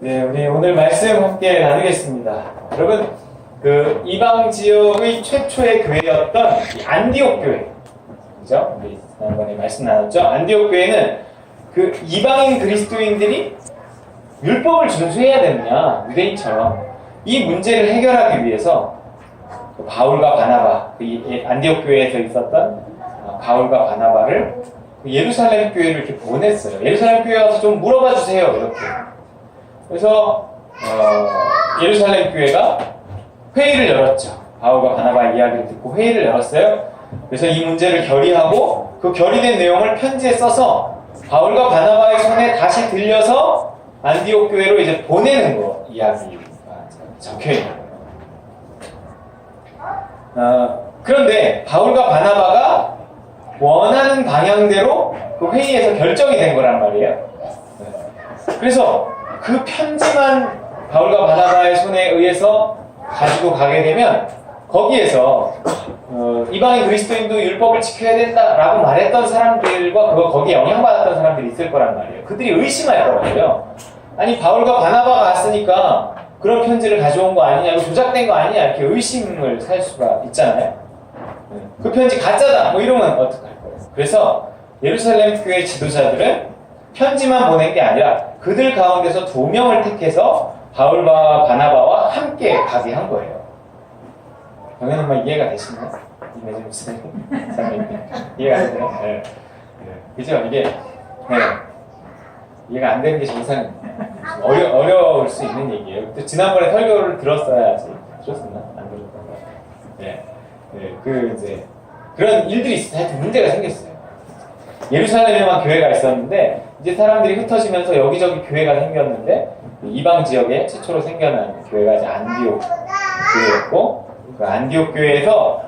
네, 우리 오늘 말씀 함께 나누겠습니다. 여러분, 그 이방 지역의 최초의 교회였던 이 안디옥 교회, 그죠? 우리 지난번에 말씀 나눴죠? 안디옥 교회는 그 이방인 그리스도인들이 율법을 준수해야 되느냐, 유대인처럼 이 문제를 해결하기 위해서 그 바울과 바나바, 그 안디옥 교회에서 있었던 바울과 바나바를 예루살렘 교회를 이렇게 보냈어요. 예루살렘 교회 가서 좀 물어봐 주세요, 이렇게. 그래서 예루살렘 교회가 회의를 열었죠. 바울과 바나바의 이야기를 듣고 회의를 열었어요. 그래서 이 문제를 결의하고 그 결의된 내용을 편지에 써서 바울과 바나바의 손에 다시 들려서 안디옥 교회로 이제 보내는 거 이야기가 적혀 있는 거예요. 그런데 바울과 바나바가 원하는 방향대로 그 회의에서 결정이 된 거란 말이에요. 그래서 그 편지만 바울과 바나바의 손에 의해서 가지고 가게 되면 거기에서 이방인 그리스도인도 율법을 지켜야 된다라고 말했던 사람들과 거기에 영향받았던 사람들이 있을 거란 말이에요. 그들이 의심할 거예요. 아니 바울과 바나바가 왔으니까 그런 편지를 가져온 거 아니냐, 조작된 거 아니냐, 이렇게 의심을 살 수가 있잖아요. 그 편지 가짜다 뭐 이러면 어떡할 거예요. 그래서 예루살렘 교회 지도자들은 편지만 보낸 게 아니라 그들 가운데서 2명을 택해서 바울과 바나바와 함께 가게 한 거예요. 정현엄마 이해가 되시나요? 이해가 되시나요? 이해가 안 돼요? 네. 그죠? 이게 이해가 안 되는 게 정상입니다. 어려울 수 있는 얘기예요. 또 지난번에 설교를 들었어야지. 들었었나? 안 들었던 것 같아요. 그 이제 그런 일들이 있어요. 하여튼 문제가 생겼어요. 예루살렘에만 교회가 있었는데 이제 사람들이 흩어지면서 여기저기 교회가 생겼는데 이방 지역에 최초로 생겨난 교회가 이제 안디옥 교회였고, 그 안디옥 교회에서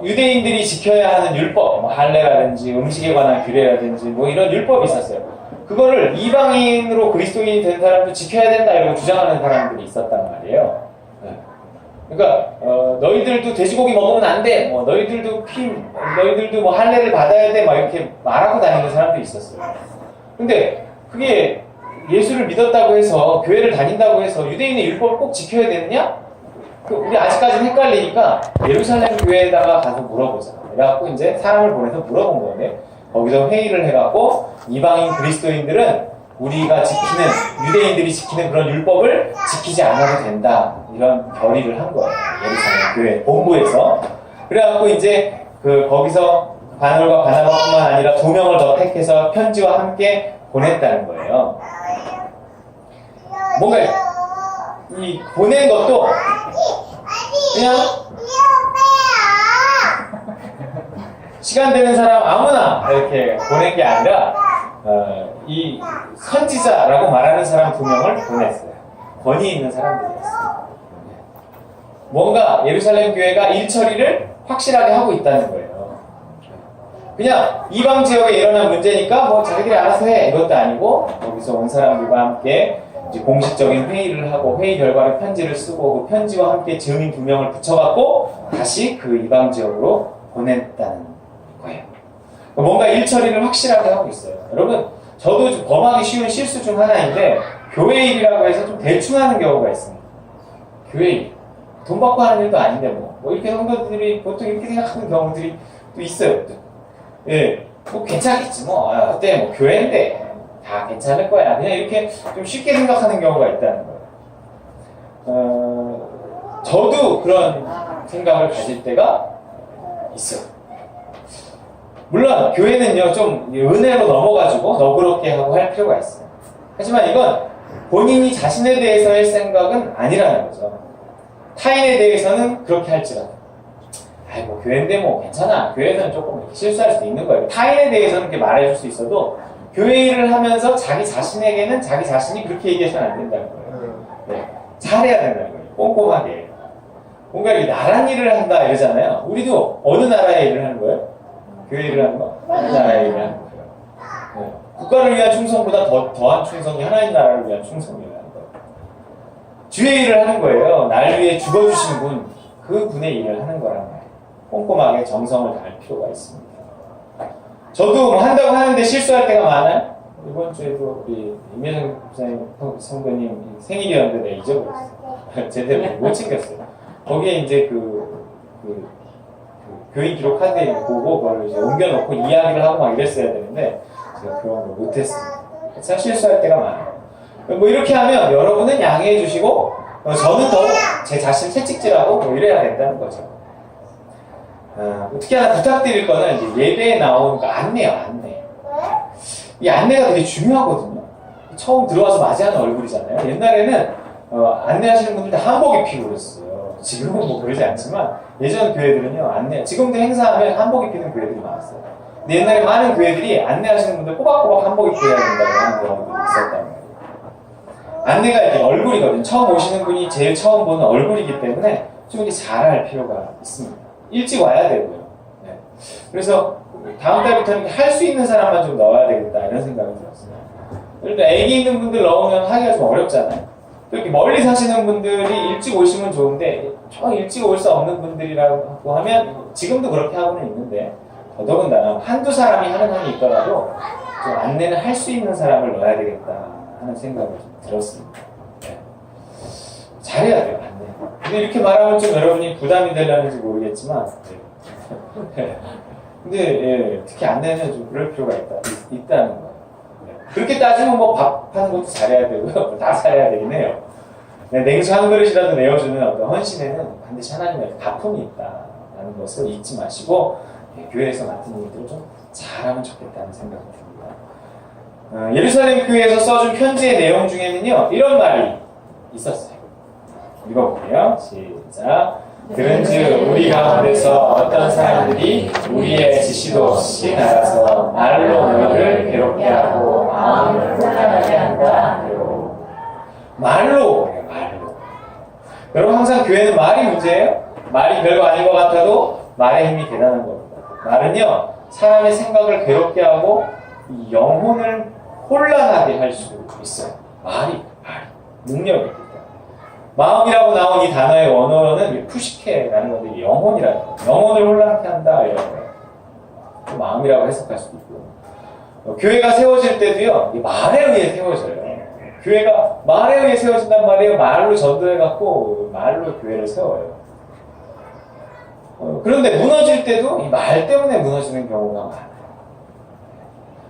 유대인들이 지켜야 하는 율법, 뭐 할례라든지 음식에 관한 규례라든지 뭐 이런 율법이 있었어요. 그거를 이방인으로 그리스도인이 된 사람도 지켜야 된다 이러고 주장하는 사람들이 있었단 말이에요. 그러니까 너희들도 돼지고기 먹으면 안 돼. 뭐 너희들도 뭐 할례를 받아야 돼. 막 이렇게 말하고 다니는 사람들이 있었어요. 근데 그게 예수를 믿었다고 해서 교회를 다닌다고 해서 유대인의 율법을 꼭 지켜야 되느냐? 우리 아직까지는 헷갈리니까 예루살렘 교회에다가 가서 물어보자. 그래갖고 이제 사람을 보내서 물어본 거네. 거기서 회의를 해갖고 이방인 그리스도인들은 우리가 지키는, 유대인들이 지키는 그런 율법을 지키지 않아도 된다. 이런 결의를 한 거예요. 예루살렘 교회 본부에서. 그래갖고 이제 거기서 바울과 바나바뿐만 아니라 2명을 더 택해서 편지와 함께 보냈다는 거예요. 뭔가 이 보낸 것도 그냥 시간 되는 사람 아무나 이렇게 보낸 게 아니라 이 선지자라고 말하는 사람 2명을 보냈어요. 권위 있는 사람들이었어요. 뭔가 예루살렘 교회가 일 처리를 확실하게 하고 있다는 거예요. 그냥 이방 지역에 일어난 문제니까 뭐 자기들이 알아서 해 이것도 아니고 거기서 온 사람들과 함께 이제 공식적인 회의를 하고 회의 결과를 편지를 쓰고 그 편지와 함께 증인 2명을 붙여갖고 다시 그 이방 지역으로 보냈다는 거예요. 뭔가 일 처리를 확실하게 하고 있어요. 여러분, 저도 좀 범하기 쉬운 실수 중 하나인데 교회 일이라고 해서 좀 대충 하는 경우가 있습니다. 교회 일. 돈 받고 하는 일도 아닌데 뭐 이렇게 성도들이 보통 이렇게 생각하는 경우들이 또 있어요. 예, 뭐 괜찮겠지 뭐. 어때 뭐 교회인데 다 괜찮을 거야. 그냥 이렇게 좀 쉽게 생각하는 경우가 있다는 거예요. 저도 그런 생각을 가질 때가 있어요. 물론 교회는요 좀 은혜로 넘어가지고 너그럽게 하고 할 필요가 있어요. 하지만 이건 본인이 자신에 대해서 할 생각은 아니라는 거죠. 타인에 대해서는 그렇게 할지라도 아이고 교회인데 뭐 괜찮아. 교회에서는 조금 이렇게 실수할 수도 있는 거예요. 타인에 대해서는 그렇게 말해줄 수 있어도 교회 일을 하면서 자기 자신에게는 자기 자신이 그렇게 얘기해서는 안 된다는 거예요. 네, 잘해야 된다는 거예요. 꼼꼼하게. 뭔가 이 나란 일을 한다 이러잖아요. 우리도 어느 나라의 일을 하는 거예요? 교회 일을 하는 거? 하나님 나라의 일을 하는 거예요. 네. 국가를 위한 충성보다 더한 충성이 하나님 나라를 위한 충성이라는 거예요. 주의 일을 하는 거예요. 날 위해 죽어주신 분, 그 분의 일을 하는 거란 말이에요. 꼼꼼하게 정성을 다할 필요가 있습니다. 저도 뭐 한다고 하는데 실수할 때가 많아요? 이번 주에도 우리 임혜정 목사님 성도님 생일이었는데 내가 잊어버렸어. 제대로 못 챙겼어요. 거기에 이제 그 교인 기록 카드에 보고 그걸 이제 옮겨놓고 이야기를 하고 막 이랬어야 되는데 제가 그런 걸 못했습니다. 제가 실수할 때가 많아요. 뭐 이렇게 하면 여러분은 양해해 주시고 저는 더 제 자신 채찍질하고 뭐 이래야 된다는 거죠. 특히 하나 부탁드릴 거는 이제 예배에 나오는 거 안내요, 안내. 이 안내가 되게 중요하거든요. 처음 들어와서 맞이하는 얼굴이잖아요. 옛날에는 안내하시는 분들 다 한복 입히고 그랬어요. 지금은 뭐 그러지 않지만 예전 교회들은요, 안내, 지금도 행사하면 한복 입히는 교회들이 많았어요. 근데 옛날에 많은 교회들이 안내하시는 분들 꼬박꼬박 한복 입고 해야 된다고 하는 경우들이 있었단 말이에요. 안내가 이렇게 얼굴이거든요. 처음 오시는 분이 제일 처음 보는 얼굴이기 때문에 좀 이렇게 잘할 필요가 있습니다. 일찍 와야 되고요. 네. 그래서 다음 달부터는 할 수 있는 사람만 좀 넣어야 되겠다 이런 생각이 들었어요. 일단 애기 있는 분들 넣으면 하기가 좀 어렵잖아요. 또 이렇게 멀리 사시는 분들이 일찍 오시면 좋은데 저 일찍 올 수 없는 분들이라고 하면 지금도 그렇게 하고는 있는데 더더군다나 한두 사람이 하는 한이 있더라도 좀 안내는 할 수 있는 사람을 넣어야 되겠다 하는 생각을 좀 들었습니다. 네. 잘해야 돼요, 안내. 근데 이렇게 말하면 좀 여러분이 부담이 되려는지 모르겠지만 네. 근데 예, 특히 안내는 좀 그럴 필요가 있다는 거예요. 네. 그렇게 따지면 뭐 밥하는 것도 잘해야 되고요. 다 잘해야 되긴 해요. 네, 냉수 한 그릇이라도 내어주는 어떤 헌신에는 반드시 하나님의 가품이 있다는 것을 잊지 마시고 예, 교회에서 맡은 일들을 좀 잘하면 좋겠다는 생각이 듭니다. 예루살렘 교회에서 써준 편지의 내용 중에는요, 이런 말이 있었어요. 읽어볼게요. 시작. 그런즉 우리 가운데서 어떤 사람들이 우리의 지시도 없이 나가서 말로 너희를 괴롭게 하고 마음을 혼란하게 한다. 말로. 여러분 항상 교회는 말이 문제예요. 말이 별거 아닌 것 같아도 말의 힘이 대단한 겁니다. 말은요, 사람의 생각을 괴롭게 하고 이 영혼을 혼란하게 할 수 있어요. 말이 능력이 있기 때문에. 마음이라고 나온 이 단어의 원어는 푸시케라는 건데 영혼이라는 거예요. 영혼을 혼란케 한다 이런 거예요. 마음이라고 해석할 수도 있고. 교회가 세워질 때도요, 말에 의해 세워져요. 교회가 말에 의해 세워진단 말이에요. 말로 전도해갖고 말로 교회를 세워요. 그런데 무너질 때도 이 말 때문에 무너지는 경우가 많아요.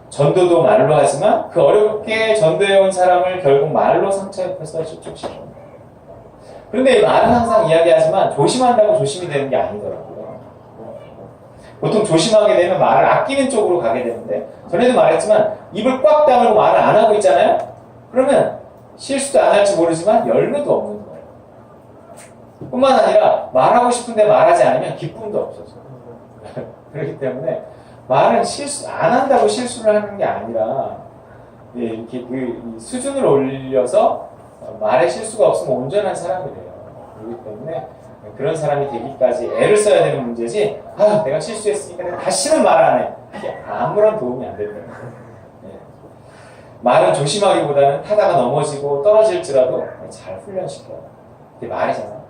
전도도 말로 하지만 그 어렵게 전도해온 사람을 결국 말로 상처 입혀서 실족시킵니다. 그런데 이 말은 항상 이야기하지만 조심한다고 조심이 되는 게 아니더라고요. 보통 조심하게 되면 말을 아끼는 쪽으로 가게 되는데 전에도 말했지만 입을 꽉 다물고 말을 안 하고 있잖아요. 그러면 실수도 안 할지 모르지만 열매도 없는 거예요. 뿐만 아니라 말하고 싶은데 말하지 않으면 기쁨도 없어져요. 그렇기 때문에 말은 실수 안 한다고 실수를 하는 게 아니라 이렇게 그 수준을 올려서 말에 실수가 없으면 온전한 사람이 돼요. 그렇기 때문에 그런 사람이 되기까지 애를 써야 되는 문제지. 내가 실수했으니까 내가 다시는 말 안 해. 아무런 도움이 안 된다는 거예요. 말은 조심하기보다는 타다가 넘어지고 떨어질지라도 잘 훈련시켜요. 그게 말이잖아요.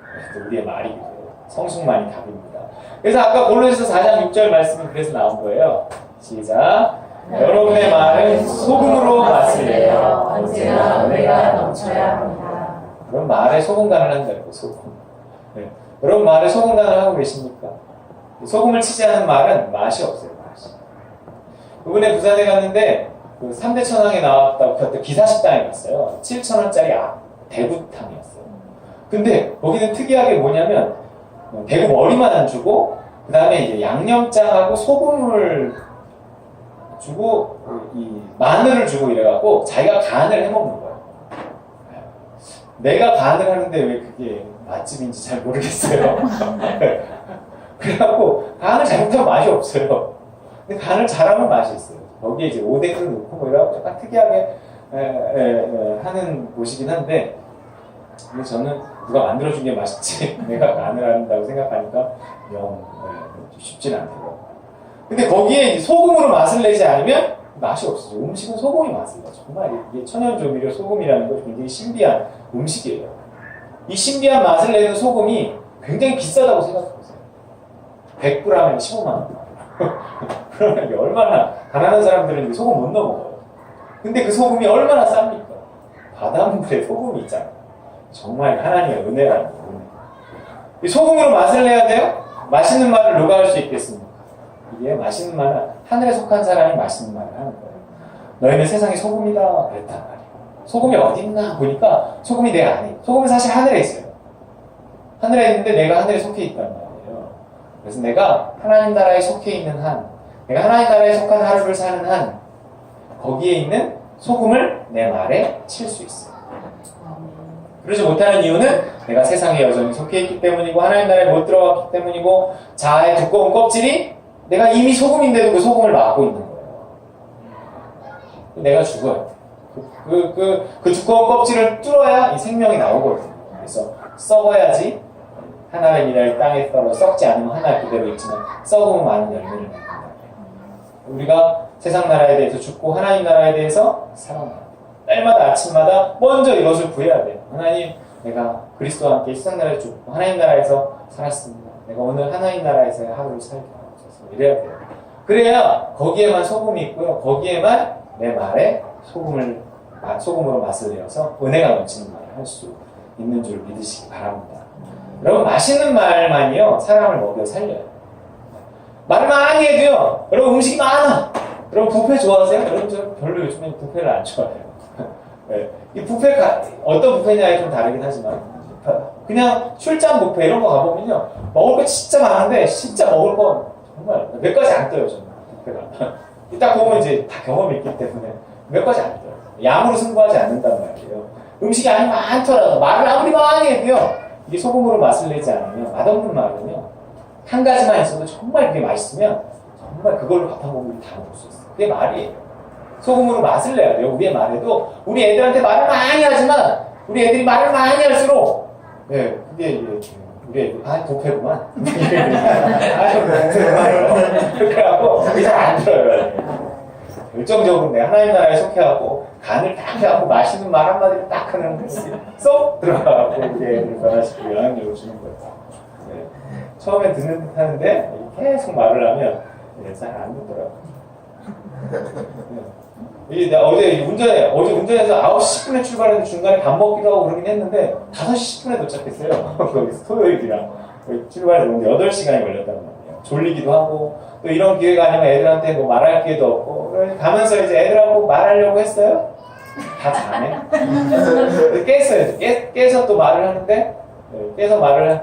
우리의 말이기도 해요. 성숙만이 답입니다. 그래서 아까 골로새서 4장 6절 말씀은 그래서 나온 거예요. 시작. 여러분의 말은 소금으로 맛을내어 언제나 은혜가 넘쳐야 합니다. 그럼 말에 소금 간을 한다고, 소금. 네. 여러분 말에 소금 간을 하고 계십니까? 소금을 치지 않은 말은 맛이 없어요, 맛이. 이번에 부산에 갔는데 그 3대 천왕에 나왔다고 그때 기사식당에 갔어요. 7,000원짜리 대구탕이었어요. 근데 거기는 특이하게 뭐냐면 대구 머리만 안 주고 그 다음에 이제 양념장하고 소금을 주고 이 마늘을 주고 이래갖고 자기가 간을 해먹는 거예요. 내가 간을 하는데 왜 그게 맛집인지 잘 모르겠어요. 그래갖고 간을 잘못하면 맛이 없어요. 근데 간을 잘하면 맛이 있어요. 거기에 이제 오뎅을 넣고 뭐 이래갖고 약간 특이하게 하는 곳이긴 한데 근데 저는 누가 만들어준 게 맛있지 내가 간을 한다고 생각하니까 쉽지는 않더라고요. 근데 거기에 이제 소금으로 맛을 내지 않으면 맛이 없어져. 음식은 소금이 맛을 내죠. 정말 이게 천연조미료 소금이라는 건 굉장히 신비한 음식이에요. 이 신비한 맛을 내는 소금이 굉장히 비싸다고 생각해보세요. 100g에 15만 원. 그러면 이게 얼마나 가난한 사람들은 소금 못 넣어 먹어요. 근데 그 소금이 얼마나 쌉니까? 바닷물에 소금이 있잖아요. 정말 하나님의 은혜라는 거예요. 이 소금으로 맛을 내야 돼요? 맛있는 말을 누가 할 수 있겠습니까? 이게 맛있는 말은 하늘에 속한 사람이 맛있는 말을 하는 거예요. 너희는 세상의 소금이다 그랬단 말이에요. 소금이 어디 있나 보니까 소금이 내 안에, 소금은 사실 하늘에 있어요. 하늘에 있는데 내가 하늘에 속해 있단 말이에요. 그래서 내가 하나님 나라에 속해 있는 한, 내가 하나님 나라에 속한 하루를 사는 한, 거기에 있는 소금을 내 말에 칠 수 있어요. 그러지 못하는 이유는 내가 세상에 여전히 속해 있기 때문이고 하나님 나라에 못 들어갔기 때문이고 자아의 두꺼운 껍질이 내가 이미 소금인데도 그 소금을 막고 있는 거예요. 내가 죽어요. 그 두꺼운 껍질을 뚫어야 이 생명이 나오거든요. 그래서 썩어야지 하나의 미랄 땅에 떨어 썩지 않으면 하나 그대로 있지만 썩으면 많은 열매를 맺는다. 우리가 세상 나라에 대해서 죽고 하나님 나라에 대해서 살아나요. 날마다 아침마다 먼저 이것을 구해야 돼요. 하나님, 내가 그리스도와 함께 세상 나라에 죽고 하나님 나라에서 살았습니다. 내가 오늘 하나님 나라에서의 하루를 살게 하옵소서. 이래야 돼요. 그래야 거기에만 소금이 있고요. 거기에만 내 말에 소금으로 맛을 내어서 은혜가 넘치는 말을 할 수 있는 줄 믿으시기 바랍니다. 여러분, 맛있는 말만이요 사람을 먹여 살려요. 말을 많이 해도요. 여러분, 음식이 많아. 여러분, 뷔페 좋아하세요? 여러분, 저 별로 요즘엔 뷔페를 안 좋아해요. 네. 이 뷔페가 어떤 뷔페냐에 좀 다르긴 하지만 그냥 출장 뷔페 이런 거 가보면요 먹을 거 진짜 많은데 진짜 먹을 건 정말 몇 가지 안 떠요. 저는 뷔페가 딱 보면 이제 다 경험이 있기 때문에 몇 가지 안 떠요. 양으로 승부하지 않는단 말이에요. 음식이 아니 많더라도 말을 아무리 많이 해도요 이게 소금으로 맛을 내지 않으면 맛없는 말은요 한 가지만 있어도 정말 그게 맛있으면 정말 그걸로 밥 한 공기 다 먹을 수 있어요. 그게 말이에요. 소금으로 맛을 내야 돼요. 우리의 말에도 우리 애들한테 말을 많이 하지만 우리 애들이 말을 많이 할수록 네, 그게 이제 우리 애들 뷔페구만. 그렇게 하고 그게 잘 안 들어요. 결정적으로 내가 하나님 나라에 속해하고 간을 딱 해갖고 맛있는 말 한마디를 딱 하는 쏙 들어가고 우리 애들 변화시키고 영향력을 주는 거예요. 네. 처음에 듣는 듯 하는데 계속 말을 하면 잘 안 듣더라고요. 어제 운전해서 9시 10분에 출발했는데 중간에 밥 먹기도 하고 그러긴 했는데 5시 10분에 도착했어요. 거기서 토요일이랑 출발해서 8시간이 걸렸단 말이에요. 졸리기도 하고 또 이런 기회가 아니면 애들한테 뭐 말할 기회도 없고 가면서 이제 애들하고 말하려고 했어요. 다 자네. 깼어요. 깨서 또 말을 하는데 깨서 말을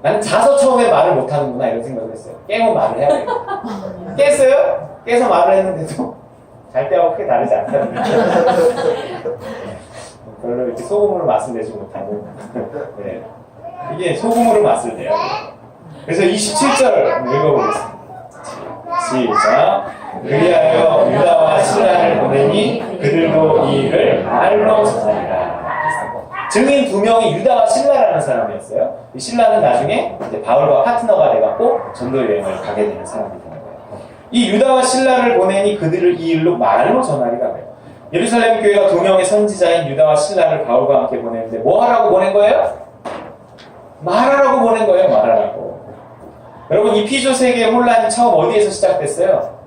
나는 자서 처음에 말을 못하는구나 이런 생각을 했어요. 깨면 말을 해야 돼요. 깼어요? 깨서 말을 했는데도 잘 때하고 크게 다르지 않다는 거죠. 별로 이렇게 소금으로 맛을 내지 못하고 네. 이게 소금으로 맛을 내야 돼요. 그래서 27절 읽어보겠습니다. 시작. 그리하여 유다와 신라를 보내니 그들도 이 일을 말로 전하리라. 증인 2명이 유다와 신라라는 사람이었어요. 이 신라는 나중에 이제 바울과 파트너가 돼갖고 전도 여행을 가게 되는 사람이 되는 거예요. 이 유다와 신라를 보내니 그들을 이 일로 말로 전하리라 그래요. 예루살렘 교회가 2명의 선지자인 유다와 신라를 바울과 함께 보내는데 뭐 하라고 보낸 거예요? 말하라고 보낸 거예요. 말하라고. 여러분, 이 피조 세계의 혼란이 처음 어디에서 시작됐어요?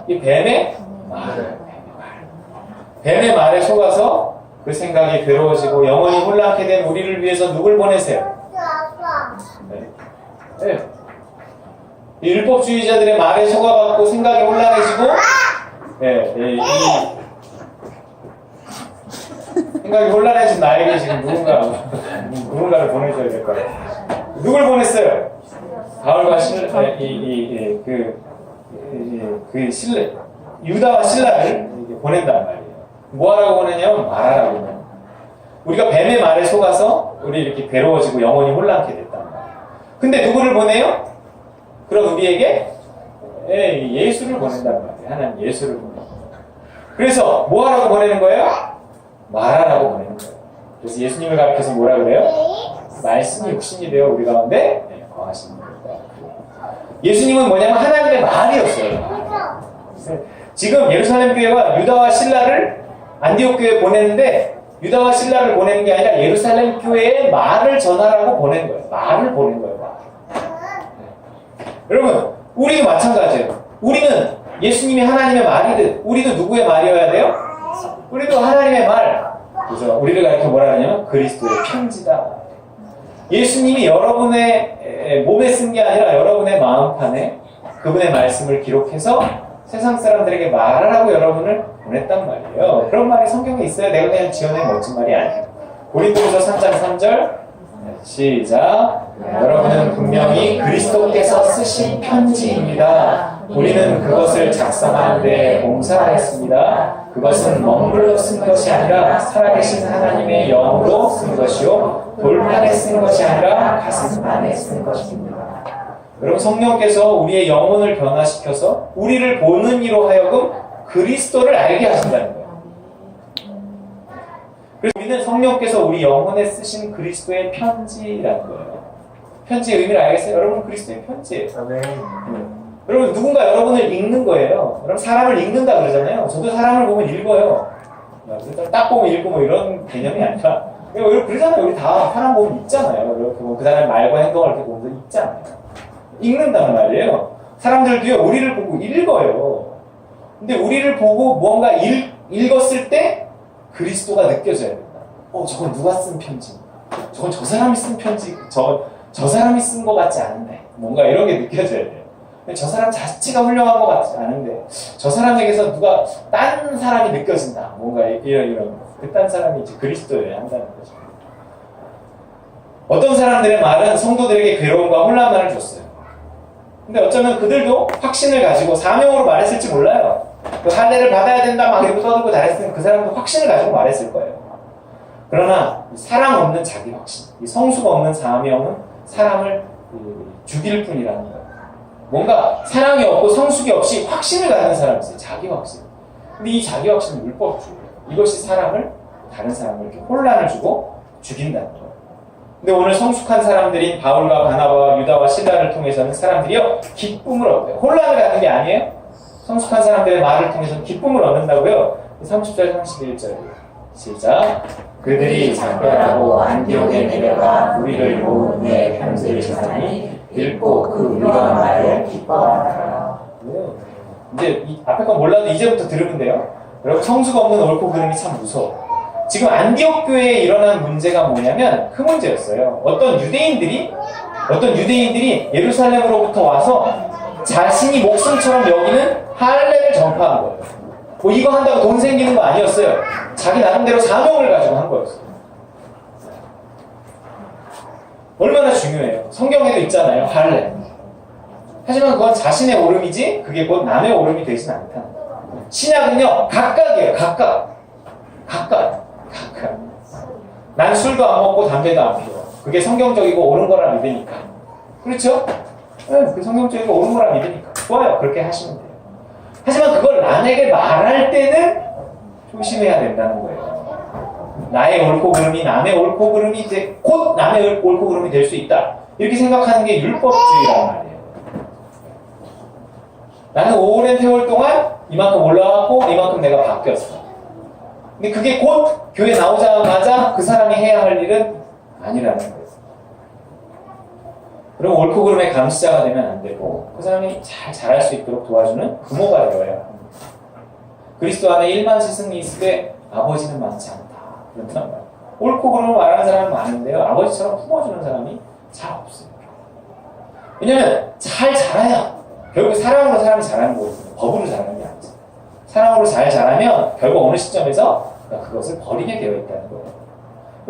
이 뱀의 말. 뱀의 말에 속아서 그 생각이 괴로워지고 영원히 혼란케 된 우리를 위해서 누굴 보내세요? 네. 네. 이 율법주의자들의 말에 속아갖고 생각이 혼란해지고 네, 이 생각이 혼란해진 나에게 지금 누군가를 보내줘야 될 거예요. 누굴 보냈어요? 바울과 유다와 신라를 보낸단 말이에요. 뭐하라고 보내냐면 말하라고 보내요. 우리가 뱀의 말에 속아서 우리 이렇게 괴로워지고 영원히 혼란케 됐단 말이에요. 근데 누구를 보내요? 그럼 우리에게 예수를 보낸단 말이에요. 하나님 예수를 보내요. 그래서 뭐하라고 보내는 거예요? 말하라고 보내는 거예요. 그래서 예수님을 가리켜서 뭐라 그래요? 말씀이 육신이 되어 우리 가운데 거하시는 겁니다. 예수님은 뭐냐면 하나님의 말이었어요. 지금 예루살렘 교회가 유다와 신라를 안디옥 교회에 보냈는데 유다와 신라를 보내는 게 아니라 예루살렘 교회에 말을 전하라고 보낸 거예요. 말을 보낸 거예요. 말. 여러분, 우리도 마찬가지예요. 우리는 예수님이 하나님의 말이듯 우리도 누구의 말이어야 돼요? 우리도 하나님의 말, 그래서 우리를 가르쳐 뭐라 하냐면 그리스도의 편지다. 예수님이 여러분의 몸에 쓴 게 아니라 여러분의 마음판에 그분의 말씀을 기록해서 세상 사람들에게 말하라고 여러분을 보냈단 말이에요. 그런 말이 성경에 있어요. 내가 그냥 지어낸 멋진 말이 아니에요. 고린도후서 3장 3절 시작. 여러분은 분명히 그리스도께서 쓰신 편지입니다. 우리는 그것을 작성하는데 봉사를 했습니다. 그것은 먹물로 쓴 것이 아니라 살아계신 하나님의 영으로 쓴 것이요 돌판에 쓴 것이 아니라 가슴판에 쓴 것입니다. 여러분, 성령께서 우리의 영혼을 변화시켜서 우리를 보는 이로 하여금 그리스도를 알게 하신다는 거예요. 그래서 우리는 성령께서 우리 영혼에 쓰신 그리스도의 편지라는 거예요. 편지의 의미를 알겠어요? 여러분, 그리스도의 편지예요. 아멘. 여러분, 누군가 여러분을 읽는 거예요. 여러분, 사람을 읽는다 그러잖아요. 저도 사람을 보면 읽어요. 딱 보면 읽고 뭐 이런 개념이 아니라 여러분 그러잖아요. 우리 다 사람 보면 읽잖아요. 이렇게 뭐 그 사람의 말과 행동을 이렇게 보면서 읽잖아요. 읽는다는 말이에요. 사람들도요, 우리를 보고 읽어요. 근데 우리를 보고 무언가 읽었을 때 그리스도가 느껴져야 된다. 저건 누가 쓴 편지인가? 저건 저 사람이 쓴 편지, 저 사람이 쓴 것 같지 않은데. 뭔가 이런 게 느껴져야 돼요. 근데 저 사람 자체가 훌륭한 것 같지 않은데, 저 사람에게서 누가, 딴 사람이 느껴진다. 뭔가 이런. 그 딴 사람이 이제 그리스도여야 한다는 거죠. 어떤 사람들의 말은 성도들에게 괴로움과 혼란만을 줬어요. 근데 어쩌면 그들도 확신을 가지고 사명으로 말했을지 몰라요. 그 할례를 받아야 된다 막 이러고 떠들고 잘했으면 그 사람도 확신을 가지고 말했을 거예요. 그러나 사랑 없는 자기 확신, 이 성수가 없는 사명은 사람을 죽일 뿐이라는 거예요. 뭔가 사랑이 없고 성숙이 없이 확신을 갖는 사람이 있어요. 자기 확신. 근데 이 자기 확신은 율법주의예요. 이것이 사람을, 다른 사람을 이렇게 혼란을 주고 죽인다는 거예요. 근데 오늘 성숙한 사람들인 바울과 바나바와 유다와 실라를 통해서는 사람들이요, 기쁨을 얻어요. 혼란을 갖는 게 아니에요. 성숙한 사람들의 말을 통해서는 기쁨을 얻는다고요. 30절 31절 시작. 그들이 작별하고 안디옥에 내려가 우리를 모은 후에 편지를 전하니 읽고 그 위로한 말을 기뻐하더라. 이제 이 앞에 건 몰라도 이제부터 들으면 돼요. 여러분, 성수가 없는 옳고 그름이 참 무서워. 지금 안디옥 교회에 일어난 문제가 뭐냐면 그 문제였어요. 어떤 유대인들이 예루살렘으로부터 와서 자신이 목숨처럼 여기는 할례를 전파한 거예요. 뭐 이거 한다고 돈 생기는 거 아니었어요. 자기 나름대로 사명을 가지고 한 거였어요. 얼마나 중요해요. 성경에도 있잖아요, 할례. 하지만 그건 자신의 오름이지 그게 곧 남의 오름이 되진 않다. 신약은요, 각각이에요. 각각. 난 술도 안 먹고 담배도 안 피워. 그게 성경적이고 옳은 거라 믿으니까. 그렇죠? 네, 그 성경적이고 옳은 거라 믿으니까. 좋아요. 그렇게 하시면 돼요. 하지만 그걸 남에게 말할 때는 조심해야 된다는 거예요. 나의 옳고 그름이 남의 옳고 그름이 이제 곧 남의 옳고 그름이 될 수 있다. 이렇게 생각하는 게 율법주의란 말이에요. 나는 오랜 세월 동안 이만큼 올라왔고 이만큼 내가 바뀌었어. 근데 그게 곧 교회 나오자마자 그 사람이 해야 할 일은 아니라는 거예요. 그럼 옳고 그름의 감시자가 되면 안 되고 그 사람이 잘 자랄 수 있도록 도와주는 부모가 되어야 합니다. 그리스도 안에 1만 스승이 있으되 아버지는 많지 않다. 그렇단 말이에요. 옳고 그름을 말하는 사람은 많은데요. 아버지처럼 품어주는 사람이 잘 없어요. 왜냐면 잘 자라야 결국 사랑으로 사람이 자라는 거거든요. 법으로 자라는 게 아니죠. 사랑으로 잘 자라면 결국 어느 시점에서 그것을 버리게 되어 있다는 거예요.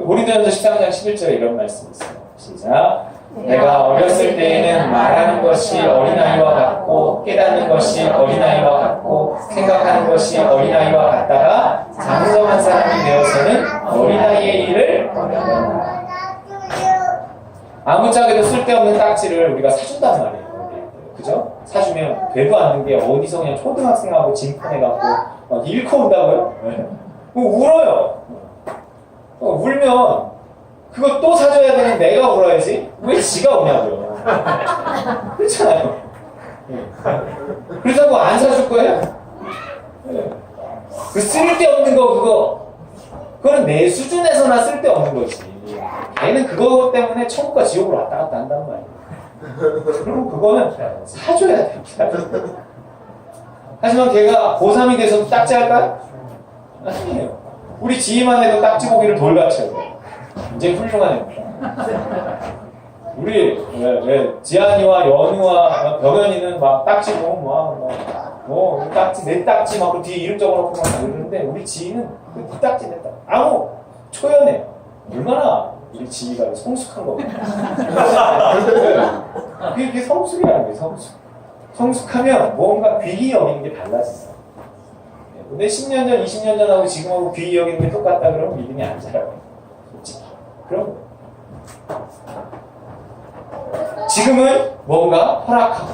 고린도전서 13장 11절에 이런 말씀이 있어요. 시작. 내가 어렸을 때에는 말하는 것이 어린아이와 같고 깨닫는 것이 어린아이와 같고 생각하는 것이 어린아이와 같다가 장성한 사람이 되어서는 어린아이의 일을 버렸다. 아무짝에도 쓸데없는 딱지를 우리가 사준단 말이에요. 그죠? 사주면 되도 않는 게 어디서 그냥 초등학생하고 짐꺼내갖고 막 잃고 온다고요? 네. 울어요. 울면 그거 또 사줘야 되는 내가 울어야지 왜 지가 우냐고요. 그렇잖아요. 네. 그렇다고 안 사줄 거예요? 네. 그 쓸데없는 거 그거는 내 수준에서나 쓸데없는 거지. 걔는 그거 때문에 천국과 지옥으로 왔다 갔다 한단 말이에요. 그럼 그거는 사줘야 돼요. 하지만 걔가 고3이 돼서 딱지할까요? 아니에요. 우리 지희만 해도 딱지고기를 돌같이 해요. 굉장히 훌륭한 애입니다. 우리 지한이와 연우와 병현이는 막 딱지 보면 딱지 내 딱지 막 뒤에 이름 적어놓고 막 그러는데 우리 지희는 네 딱지 내 딱지 아무 초연해요. 얼마나 우리 지희가 성숙한 거거든요. 그게 성숙이라는 거예요. 성숙. 성숙하면 뭔가 귀히 여기는 게 달라지죠. 근데 10년 전, 20년 전하고 지금하고 귀히 여기는 게 똑같다 그러면 믿음이 안 자라요. 솔직히. 그런 거예요. 지금은 뭔가 허락하고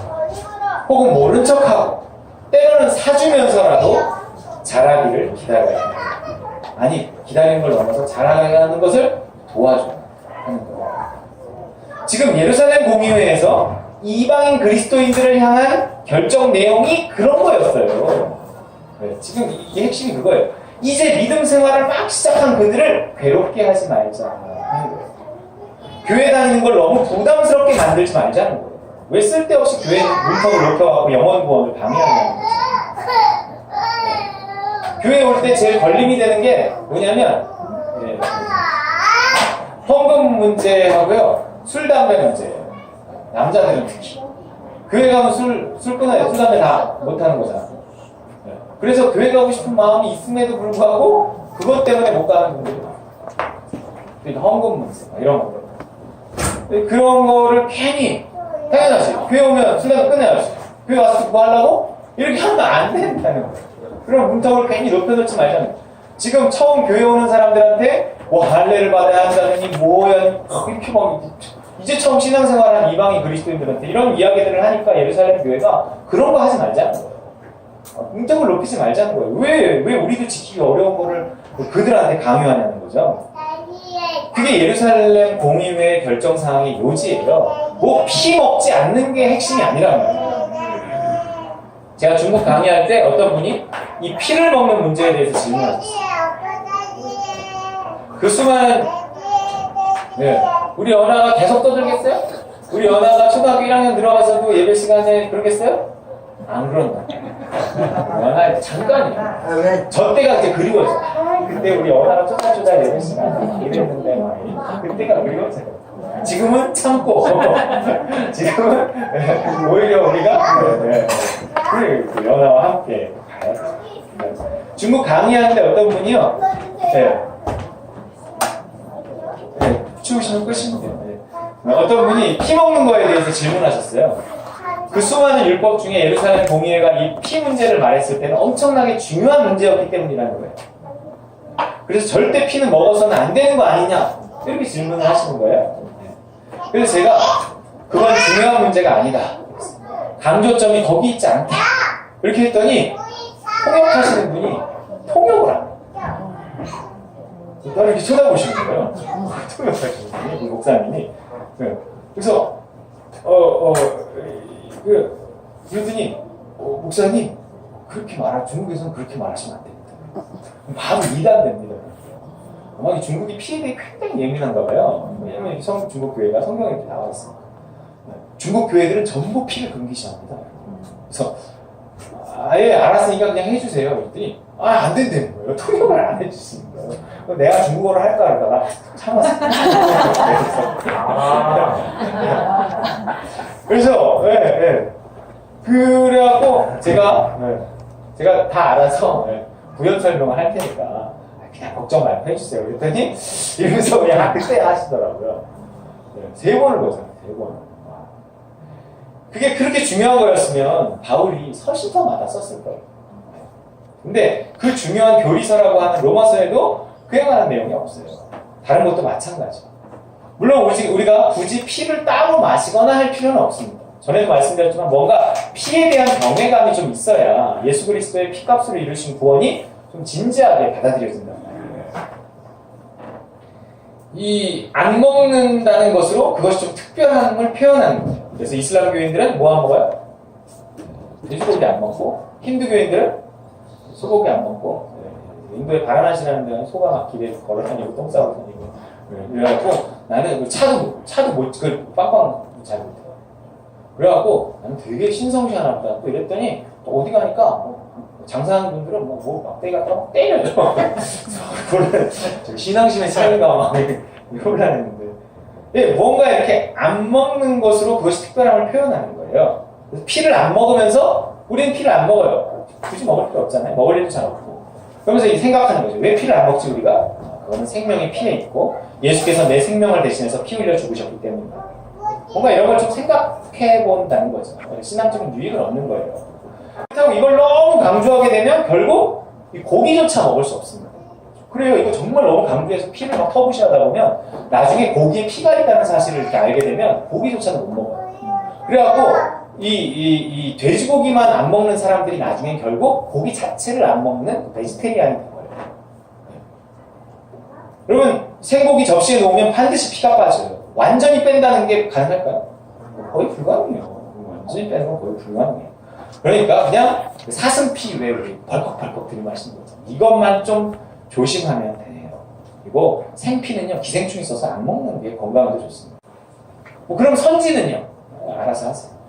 혹은 모른 척하고 때로는 사주면서라도 자라기를 기다려야 합니다. 아니, 기다리는 걸 넘어서 자라가는 것을 도와줘야 하는 거예요. 지금 예루살렘 공의회에서 이방인 그리스도인들을 향한 결정 내용이 그런 거였어요. 네, 지금 이 핵심이 그거예요. 이제 믿음 생활을 막 시작한 그들을 괴롭게 하지 말자 하는 거예요. 교회 다니는 걸 너무 부담스럽게 만들지 말자는 거예요. 왜 쓸데없이 교회 문턱을 높여갖고 영원 구원을 방해하냐는 거죠. 네. 교회 올 때 제일 걸림이 되는 게 뭐냐면 헌금 문제하고요, 술, 담배 문제예요. 남자들은 특히. 교회 가면 술 끊어요. 술, 담배 다 못하는 거잖아. 네. 그래서 교회 가고 싶은 마음이 있음에도 불구하고 그것 때문에 못 가는 분들이 많아요. 그러니까 헌금 문제, 이런 거. 그런 거를 괜히, 당연하지. 교회 오면 술, 담배 끊어야지. 교회 와서 뭐 하려고? 이렇게 하면 안 된다는 거예요. 그런 문턱을 괜히 높여놓지 말자는 거예요. 지금 처음 교회 오는 사람들한테 뭐 할례를 받아야 한다느니 뭐야 이렇게 막 이제 처음 신앙생활한 이방인 그리스도인들한테 이런 이야기들을 하니까 예루살렘 교회가 그런 거 하지 말자는 거예요. 문턱을 높이지 말자는 거예요. 왜 우리도 지키기 어려운 거를 그들한테 강요하냐는 거죠. 그게 예루살렘 공의회 결정사항의 요지예요. 뭐 피 먹지 않는 게 핵심이 아니라는 거예요. 제가 중국 강의할 때 어떤 분이 이 피를 먹는 문제에 대해서 질문하셨어요. 그 수많은 우리 연아가 계속 떠들겠어요? 우리 연아가 초등학교 1학년 들어가서도 예배 시간에 그러겠어요? 안 그런다. 연아 잠깐이야. 저 때가 이제 그리워져. 그때 우리 연아가 쪼잘쪼잘 예배 시간에 이랬는데 막 그때가 그리워져요. 지금은 참고 지금은 오히려 우리가 그 연아와 함께 가야죠. 중국 강의하는데 어떤 분이요, 치우시면 끝입니다. 어떤 분이 피 먹는 거에 대해서 질문하셨어요. 그 수많은 율법 중에 예루살렘 공의회가 이 피 문제를 말했을 때는 엄청나게 중요한 문제였기 때문이라는 거예요. 그래서 절대 피는 먹어서는 안 되는 거 아니냐 이렇게 질문을 하시는 거예요. 그래서 제가 그건 중요한 문제가 아니다, 강조점이 거기 있지 않다 이렇게 했더니 통역하시는 분이 통역을 합니다. 나를 이렇게 쳐다보시는 거예요. 통역하시는 분이, 목사님이. 그래서 그러더니 목사님 그렇게 중국에서는 그렇게 말하시면 안 됩니다. 바로 이단됩니다. 아마 중국이 피해 대해 굉장히 예민한가 봐요. 왜냐면 중국 교회가 성경에 이렇게 나와 있습니다. 중국 교회들은 전부 피를 금기시합니다. 그래서 아예 알았으니까 그냥 해주세요. 그랬더니 안 된다는 거예요. 통역을 안 해주시는 거예요. 내가 중국어를 할까 하다가 참았어요. 그래서 그래갖고 제가 다 알아서 부연 설명을 할 테니까 그냥 걱정 말고 해주세요. 그랬더니 이러면서 그냥 그때 하시더라고요. 3번을 보잖아요. 3번. 그게 그렇게 중요한 거였으면 바울이 서신서마다 썼을 거예요. 근데 그 중요한 교리서라고 하는 로마서에도 그에 관한 내용이 없어요. 다른 것도 마찬가지. 물론 우리가 굳이 피를 따로 마시거나 할 필요는 없습니다. 전에도 말씀드렸지만 뭔가 피에 대한 경외감이 좀 있어야 예수 그리스도의 피값으로 이루신 구원이 좀 진지하게 받아들여진단 말이에요. 이 안 먹는다는 것으로 그것이 좀 특별함을 표현하는 거예요. 그래서 이슬람 교인들은 뭐 안 먹어요? 돼지고기 안 먹고, 힌두 교인들은 소고기 안 먹고, 인도의 바라나시라는 데는 소가 막 길에 걸어다니고 똥 싸고 다니고 그래갖고 나는 차도 빵빵 잘 못해요. 그래갖고 나는 되게 신성시하나 보다 또 이랬더니 또 어디 가니까 장사하는 분들은 뭐 막대기 갖다 막 때려요. 그거는 신앙심의 차이가 막 혼란했는데, 예, 뭔가 이렇게 안 먹는 것으로 그것이 특별함을 표현하는 거예요. 그래서 피를 안 먹으면서 우리는 피를 안 먹어요. 굳이 먹을 필요 없잖아요. 먹을 일도 잘 없고. 그러면서 생각하는 거죠. 왜 피를 안 먹지 우리가? 그거는 생명이 피에 있고 예수께서 내 생명을 대신해서 피 흘려 죽으셨기 때문이다. 뭔가 이런 걸 좀 생각해 본다는 거죠. 신앙적인 유익을 얻는 거예요. 그렇다고 이걸 너무 강조하게 되면 결국 이 고기조차 먹을 수 없습니다. 그래요. 이거 정말 너무 강조해서 피를 막 터부시하다 보면 나중에 고기에 피가 있다는 사실을 이렇게 알게 되면 고기조차도 못 먹어요. 그래갖고 이 돼지고기만 안 먹는 사람들이 나중에 결국 고기 자체를 안 먹는 베지테리안이 된 거예요. 여러분 생고기 접시에 놓으면 반드시 피가 빠져요. 완전히 뺀다는 게 가능할까요? 거의 불가능해요. 완전히 빼는 건 거의 불가능해요. 그러니까 그냥 사슴피 외에 벌컥벌컥 들이마시는 거죠. 이것만 좀 조심하면 돼요. 그리고 생피는요 기생충이 있어서 안 먹는 게 건강에도 좋습니다. 그럼 선지는요? 알아서 하세요.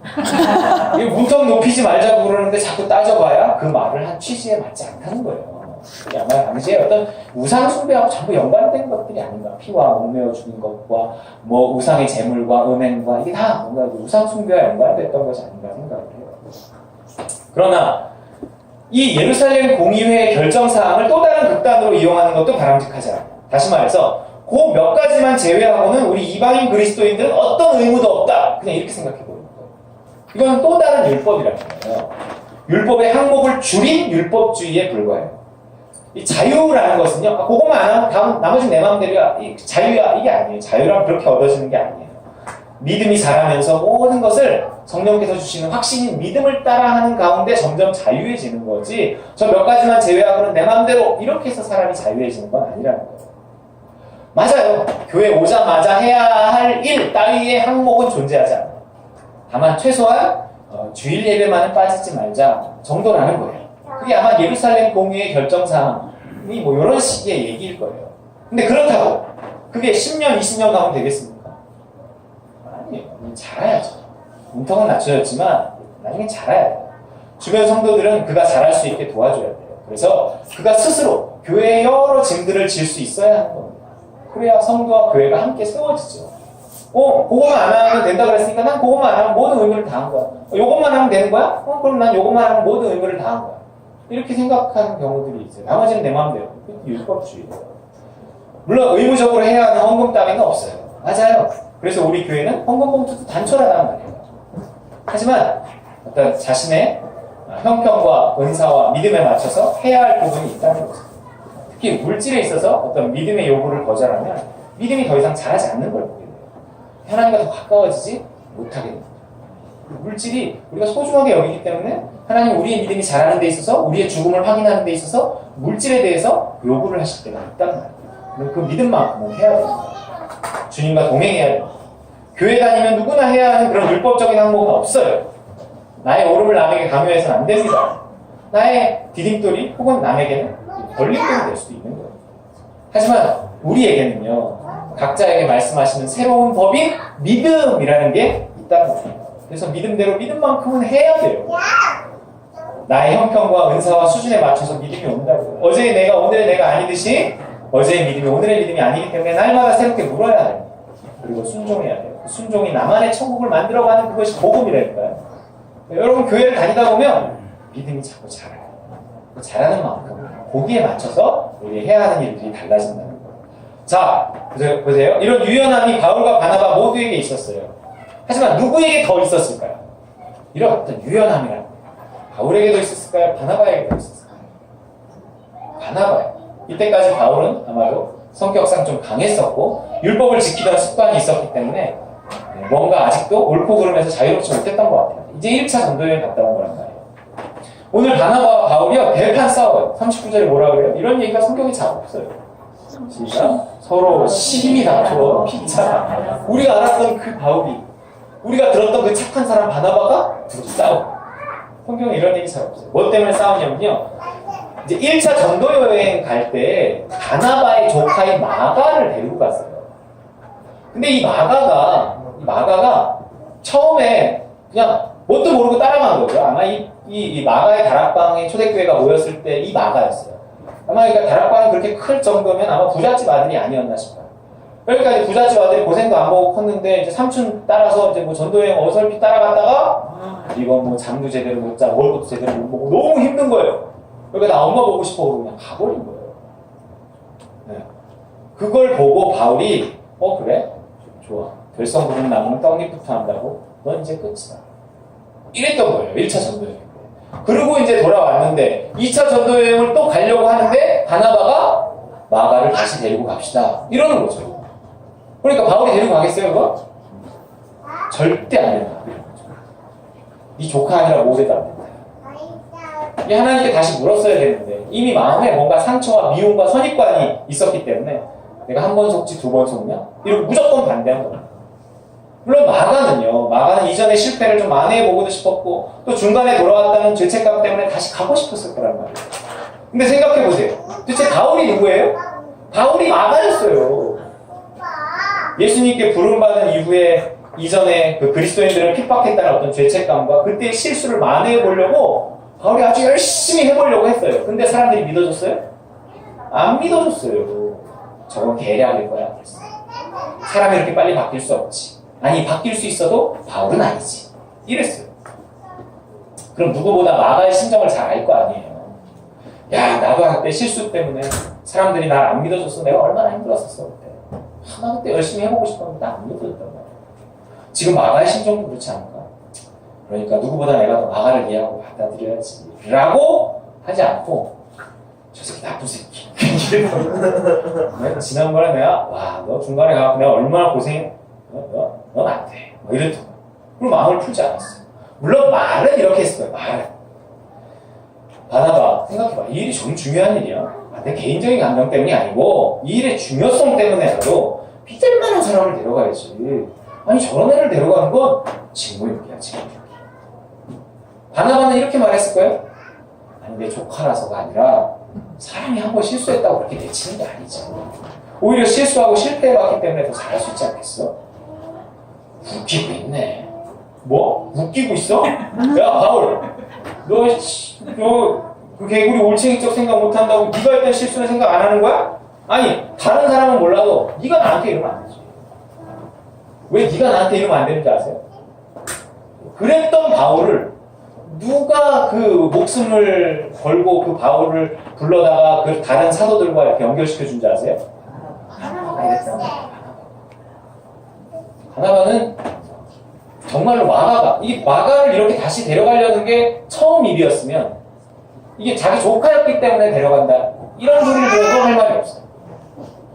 문턱 높이지 말자고 그러는데 자꾸 따져봐야 그 말을 한 취지에 맞지 않다는 거예요. 아마 당시에 어떤 우상 숭배하고 전부 연관된 것들이 아닌가. 피와 목매어 죽인 것과 뭐 우상의 제물과 음행과 이게 다 뭔가 우상 숭배와 연관됐던 것이 아닌가 생각을 해요. 그러나 이 예루살렘 공의회의 결정사항을 또 다른 극단으로 이용하는 것도 바람직하지 않아요. 다시 말해서 그 몇 가지만 제외하고는 우리 이방인 그리스도인들은 어떤 의무도 없다. 그냥 이렇게 생각해 보는 거예요. 이건 또 다른 율법이라는 거예요. 율법의 항목을 줄인 율법주의에 불과해요. 이 자유라는 것은요, 그것만 안 하면 나머지 내 마음대로야. 자유야, 이게 아니에요. 자유란 그렇게 얻어지는 게 아니에요. 믿음이 자라면서 모든 것을 성령께서 주시는 확신인 믿음을 따라하는 가운데 점점 자유해지는 거지, 저 몇 가지만 제외하고는 내 마음대로 이렇게 해서 사람이 자유해지는 건 아니라는 거예요. 맞아요. 교회 오자마자 해야 할 일 따위의 항목은 존재하지 않아요. 다만 최소한 주일 예배만은 빠지지 말자 정도라는 거예요. 그게 아마 예루살렘 공의의 결정사항이 뭐 이런 식의 얘기일 거예요. 근데 그렇다고 그게 10년, 20년 가면 되겠습니까? 아니에요. 자라야죠. 문턱은 낮춰졌지만 나중에 자라야 돼요. 주변 성도들은 그가 자랄 수 있게 도와줘야 돼요. 그래서 그가 스스로 교회의 여러 짐들을 질 수 있어야 하는 겁니다. 그래야 성도와 교회가 함께 세워지죠. 그거만 안 하면 된다 그랬으니까 난 그거만 안 하면 모든 의무를 다한 거야. 요것만 하면 되는 거야? 그럼 난 요것만 하면 모든 의무를 다한 거야. 이렇게 생각하는 경우들이 있어요. 나머지는 내 마음대로. 율법주의예요. 물론 의무적으로 해야 하는 헌금 따위는 없어요. 맞아요. 그래서 우리 교회는 헌금 봉투도 단촐하단 말이에요. 하지만 어떤 자신의 형편과 은사와 믿음에 맞춰서 해야 할 부분이 있다는 거죠. 특히 물질에 있어서 어떤 믿음의 요구를 거절하면 믿음이 더 이상 자라지 않는 걸 보게 돼요. 하나님과 더 가까워지지 못하게 됩니다. 물질이 우리가 소중하게 여기기 때문에 하나님 우리의 믿음이 자라는 데 있어서 우리의 죽음을 확인하는 데 있어서 물질에 대해서 요구를 하실 때가 있단 말이에요. 그 믿음만큼은 해야 됩니다. 주님과 동행해야 됩니다. 교회 다니면 누구나 해야 하는 그런 율법적인 항목은 없어요. 나의 오름을 남에게 강요해서는 안 됩니다. 나의 디딤돌이 혹은 남에게는 걸림돌이 될 수도 있는 거예요. 하지만 우리에게는요, 각자에게 말씀하시는 새로운 법인 믿음이라는 게 있다는 거예요. 그래서 믿음대로 믿음만큼은 해야 돼요. 나의 형편과 은사와 수준에 맞춰서 믿음이 온다고요. 어제의 내가 오늘의 내가 아니듯이 어제의 믿음이 오늘의 믿음이 아니기 때문에 날마다 새롭게 물어야 돼요. 그리고 순종해야 돼요. 순종이 나만의 천국을 만들어가는 그것이 복음이라니까요. 여러분 교회를 다니다 보면 믿음이 자꾸 자라요. 자라는 만큼 거기에 맞춰서 우리 해야 하는 일들이 달라진다는 거예요. 자, 보세요. 이런 유연함이 바울과 바나바 모두에게 있었어요. 하지만 누구에게 더 있었을까요? 이런 어떤 유연함이라는 거예요. 바울에게도 있었을까요? 바나바에게도 있었을까요? 바나바예요. 이때까지 바울은 아마도 성격상 좀 강했었고 율법을 지키던 습관이 있었기 때문에 뭔가 아직도 옳고 그름에서 자유롭지 못했던 것 같아요. 이제 1차 전도여행 갔다 온 거란 말이에요. 오늘 바나바와 바울이요 대판 싸워요. 39절에 뭐라 그래요? 이런 얘기가 성경에 잘 없어요. 진짜 서로 심히 다투어 피차. 우리가 알았던 그 바울이, 우리가 들었던 그 착한 사람 바나바가 둘이 싸워. 성경에 이런 얘기 잘 없어요. 뭐 때문에 싸우냐면요, 이제 1차 전도여행 갈 때 바나바의 조카인 마가를 데리고 갔어요. 근데 이 마가가 처음에 그냥 뭣도 모르고 따라간 거죠. 아마 이 이 마가의 다락방에 초대교회가 모였을 때 이 마가였어요. 아마 그러니까 다락방이 그렇게 클 정도면 아마 부잣집 아들이 아니었나 싶어요. 그러니까 이제 부잣집 아들이 고생도 안 보고 컸는데 이제 삼촌 따라서 이제 뭐 전도여행 어설피 따라갔다가 이건 뭐 잠도 제대로 못 자, 먹을 것도 제대로 못 먹고 너무 힘든 거예요. 그러니까 나 엄마 보고 싶어 그러고 그냥 가버린 거예요. 네. 그걸 보고 바울이 그래? 좋아. 별성 부른 나무는 떡잎부터 한다고? 넌 이제 끝이다. 이랬던 거예요. 1차 전도여행. 그리고 이제 돌아왔는데 2차 전도여행을 또 가려고 하는데 바나바가 마가를 다시 데리고 갑시다. 이러는 거죠. 그러니까 바울이 데리고 가겠어요, 그거? 절대 안 된다. 네 조카 아니라 모세도 안 된다. 이게 하나님께 다시 물었어야 되는데 이미 마음에 뭔가 상처와 미움과 선입관이 있었기 때문에 내가 한 번 속지 두 번 속냐? 이러고 무조건 반대한 거예요. 물론 마가는 이전에 실패를 좀 만회해보고도 싶었고 또 중간에 돌아왔다는 죄책감 때문에 다시 가고 싶었을 거란 말이에요. 근데 생각해보세요. 도대체 바울이 누구예요? 바울이 마가였어요. 예수님께 부름받은 이후에 이전에 그 그리스도인들을 핍박했다는 어떤 죄책감과 그때의 실수를 만회해보려고 바울이 아주 열심히 해보려고 했어요. 근데 사람들이 믿어줬어요? 안 믿어줬어요. 저건 계략일 거야. 사람이 이렇게 빨리 바뀔 수 없지. 아니 바뀔 수 있어도 바울은 아니지. 이랬어요. 그럼 누구보다 마가의 심정을 잘 알 거 아니에요. 야 나도 한때 실수 때문에 사람들이 날 안 믿어줬어. 내가 얼마나 힘들었었어 그때. 나 그때 열심히 해보고 싶었는데 안 믿어줬단 말이야. 지금 마가의 심정도 그렇지 않을까? 그러니까 누구보다 내가 더 마가를 이해하고 받아들여야지 라고 하지 않고 저 새끼 나쁜 새끼 지난번에 내가 와 너 중간에 가서 내가 얼마나 고생해 넌 안 돼 이랬던 거야. 그럼 마음을 풀지 않았어. 물론 말은 이렇게 했을 거야. 말은 바나바 생각해봐. 이 일이 좀 중요한 일이야. 내 개인적인 감정 때문이 아니고 이 일의 중요성 때문에라도 삐질만한 사람을 데려가야지. 아니 저런 애를 데려가는 건 직무유기야. 직무유기. 바나바는 이렇게 말했을 거예요. 아니 내 조카라서가 아니라 사람이 한 번 실수했다고 그렇게 내치는 게 아니죠. 오히려 실수하고 실패해봤기 때문에 더 잘할 수 있지 않겠어? 웃기고 있네. 뭐? 웃기고 있어? 야 바울 너 그 개구리 올챙이적 생각 못한다고 네가 했던 실수는 생각 안 하는 거야? 아니 다른 사람은 몰라도 네가 나한테 이러면 안 되지. 왜 네가 나한테 이러면 안 되는지 아세요? 그랬던 바울을 누가 그 목숨을 걸고 그 바울을 불러다가 그 다른 사도들과 이렇게 연결시켜준지 아세요? 바나바가 이랬단 말이에요. 바나바는 정말로 이 마가를 이렇게 다시 데려가려는 게 처음 일이었으면 이게 자기 조카였기 때문에 데려간다 이런 소리를 들어도 할 말이 없어요.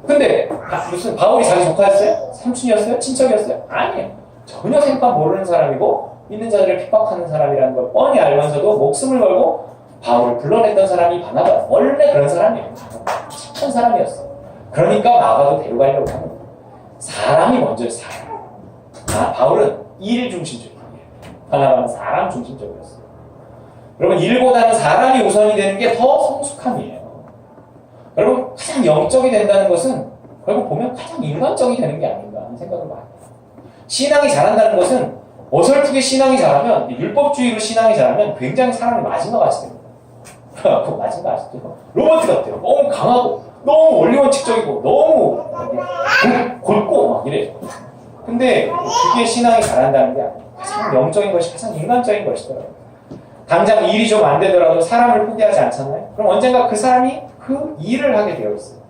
근데 무슨 바울이 자기 조카였어요? 삼촌이었어요? 친척이었어요? 아니에요. 전혀 생각 모르는 사람이고 믿는 자들을 핍박하는 사람이라는 걸 뻔히 알면서도 목숨을 걸고 바울을 불러냈던 사람이 바나바. 원래 그런 사람이에요. 착한 사람이었어. 그러니까 마가도 데려가려고 하는 거예요. 사람이 먼저예요. 사람. 바울은 일 중심적이에요. 바나바는 사람 중심적이었어요. 여러분 일보다는 사람이 우선이 되는 게 더 성숙함이에요. 여러분 가장 영적이 된다는 것은 결국 보면 가장 인간적이 되는 게 아닌가 하는 생각을 많이 해요. 신앙이 잘한다는 것은 어설프게 신앙이 잘하면 율법주의로 신앙이 잘하면 굉장히 사람이 마지막같이 됩니다. 그 마지막같이 로봇 같아요. 너무 강하고 너무 원리원칙적이고 너무 곧고 막 이래요. 근데 그게 신앙이 잘한다는 게 아니에요. 가장 영적인 것이 가장 인간적인 것이더라고요. 당장 일이 좀 안 되더라도 사람을 포기하지 않잖아요. 그럼 언젠가 그 사람이 그 일을 하게 되어 있어요.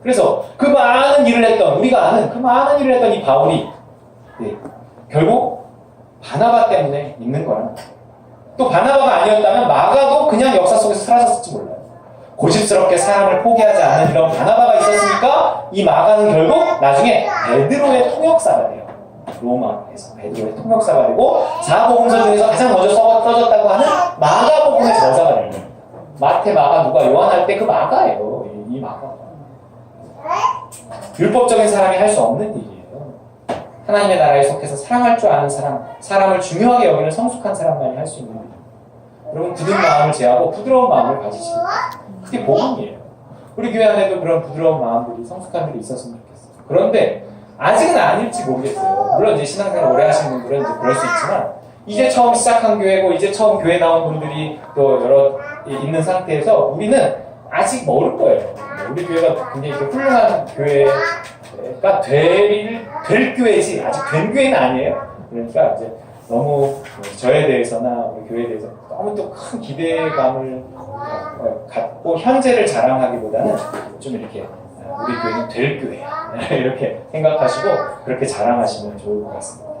그래서 그 많은 일을 했던 우리가 아는 그 많은 일을 했던 이 바울이 결국 바나바 때문에 있는 거란 말이에요. 또 바나바가 아니었다면 마가도 그냥 역사 속에서 사라졌을지 몰라요. 고집스럽게 사람을 포기하지 않는 이런 바나바가 있었으니까 이 마가는 결국 나중에 베드로의 통역사가 돼요. 로마에서 베드로의 통역사가 되고 사복음서 중에서 가장 먼저 써졌다고 하는 마가복음의 저자가 돼요. 마태, 마가, 누가, 요한 할 때 그 마가예요. 이 마가. 율법적인 사람이 할 수 없는 일이에요. 하나님의 나라에 속해서 사랑할 줄 아는 사람, 사람을 중요하게 여기는 성숙한 사람만이 할 수 있는 일이에요. 여러분 굳은 마음을 제하고 부드러운 마음을 가지시고 그게 복음이에요. 우리 교회 안에도 그런 부드러운 마음들이 성숙한 일이 있었으면 좋겠어요. 그런데 아직은 아닐지 모르겠어요. 물론 이제 신앙생활 오래 하신 분들은 이제 그럴 수 있지만 이제 처음 시작한 교회고 이제 처음 교회 나온 분들이 또 여러 있는 상태에서 우리는 아직 멀을 거예요. 우리 교회가 굉장히 훌륭한 교회가 될 교회지 아직 된 교회는 아니에요. 그러니까 이제 너무 저에 대해서나 우리 교회에 대해서 너무 또 큰 기대감을 갖고 현재를 자랑하기보다는 좀 이렇게 우리 교회는 될 교회야 이렇게 생각하시고 그렇게 자랑하시면 좋을 것 같습니다.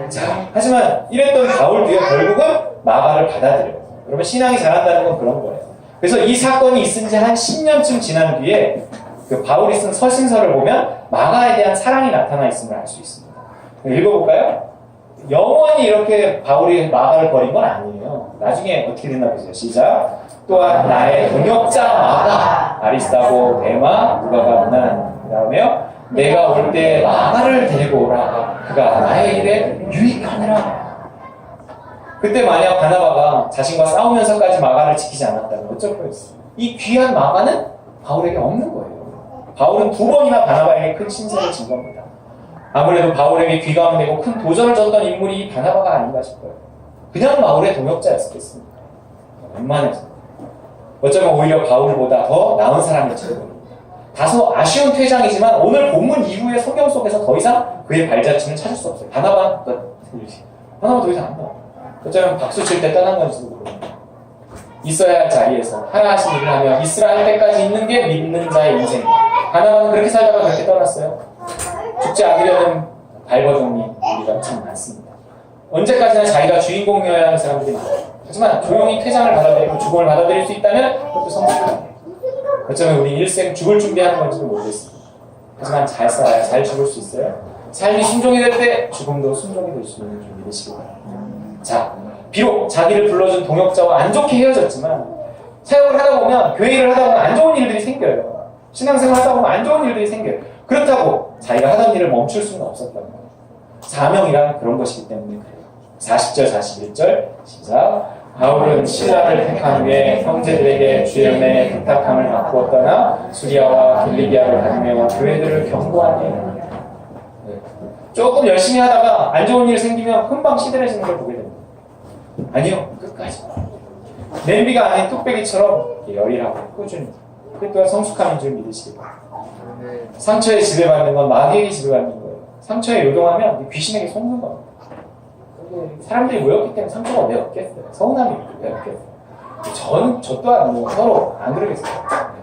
자, 하지만 이랬던 바울도요 결국은 마가를 받아들여요. 그러면 신앙이 자란다는 건 그런 거예요. 그래서 이 사건이 있은 지 한 10년쯤 지난 뒤에 그 바울이 쓴 서신서를 보면 마가에 대한 사랑이 나타나 있음을 알 수 있습니다. 읽어볼까요? 영원히 이렇게 바울이 마가를 버린 건 아니에요. 나중에 어떻게 됐나 보세요. 시작. 또한 나의 동역자 마가, 아리스타고, 데마, 누가가 만난 그 다음에요. 내가 올 때 마가를 데리고 오라. 그가 나의 일에 유익하느라. 그때 만약 바나바가 자신과 싸우면서까지 마가를 지키지 않았다면 어쩔 뻔했어요. 이 귀한 마가는 바울에게 없는 거예요. 바울은 2번이나 바나바에게 큰 신세를 진 겁니다. 아무래도 바울에게 귀감을 내고 큰 도전을 줬던 인물이 바나바가 아닌가 싶어요. 그냥 바울의 동역자였겠습니까? 웬만해서. 어쩌면 오히려 바울보다 더 나은 사람일지도 모릅니다. 다소 아쉬운 퇴장이지만 오늘 본문 이후의 소경 속에서 더 이상 그의 발자취를 찾을 수 없어요. 바나바 더 이상 안 나와. 어쩌면 박수 칠 때 떠난 건지도 모릅니다. 있어야 할 자리에서 하나 하신 일을 하며 있으라 할 때까지 있는 게 믿는 자의 인생입니다. 바나바는 그렇게 살다가 그렇게 떠났어요. 죽지 않으려는 발버둥이 우리가 참 많습니다. 언제까지나 자기가 주인공이어야 하는 사람들이 많아요. 하지만 조용히 퇴장을 받아들이고 죽음을 받아들일 수 있다면 그것도 성숙해요. 어쩌면 우리 일생 죽을 준비하는 건지도 모르겠습니다. 하지만 잘 살아야 잘 죽을 수 있어요. 삶이 순종이 될 때 죽음도 순종이 될 수 있는 줄 믿으시기 바랍니다. 자, 비록 자기를 불러준 동역자와 안 좋게 헤어졌지만 사역을 하다 보면 교회 일을 하다 보면 안 좋은 일들이 생겨요. 신앙생활 하다 보면 안 좋은 일들이 생겨요. 그렇다고 자기가 하던 일을 멈출 수는 없었단 말이에요. 사명이란 그런 것이기 때문에 그래요. 40절, 41절 시작. 바울은 신라를 택한 후에 형제들에게 주의 은혜에 부탁함을 받고 떠나 수리아와 길리기아를 다니며 교회들을 경고하니 조금 열심히 하다가 안 좋은 일 생기면 금방 시들해지는 걸 보게 됩니다. 아니요, 끝까지 냄비가 아닌 뚝배기처럼 열일하고 꾸준히 그것도 성숙함인 줄 믿으시기 바랍니다. 상처에 지배받는 건 마귀에게 지배받는 거예요. 상처에 요동하면 귀신에게 속는 겁니다. 사람들이 모였기 때문에 상처가 왜 없겠어요? 서운함이 왜 없겠어요? 저 또한 뭐 서로 안 그러겠어요.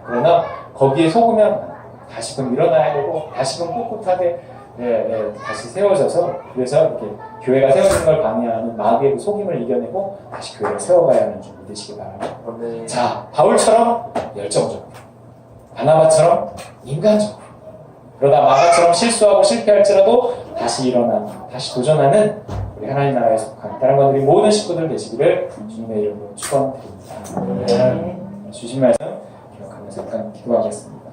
그러나 거기에 속으면 다시금 일어나야 되고 다시금 꿋꿋하게 다시 세워져서 그래서 이렇게 교회가 세워지는 걸 방해하는 마귀의 속임을 이겨내고 다시 교회를 세워가야 하는 줄 믿으시기 바랍니다. 네. 자, 바울처럼 열정적으로 바나바처럼 인간적으로 그러다 마가처럼 실수하고 실패할지라도 다시 일어나는 다시 도전하는 우리 하나님 나라에 속한 다른 분들이 모든 식구들 되시기를 주님의 이름으로 축원드립니다. 주신 말씀 기억하면서 일단 기도하겠습니다.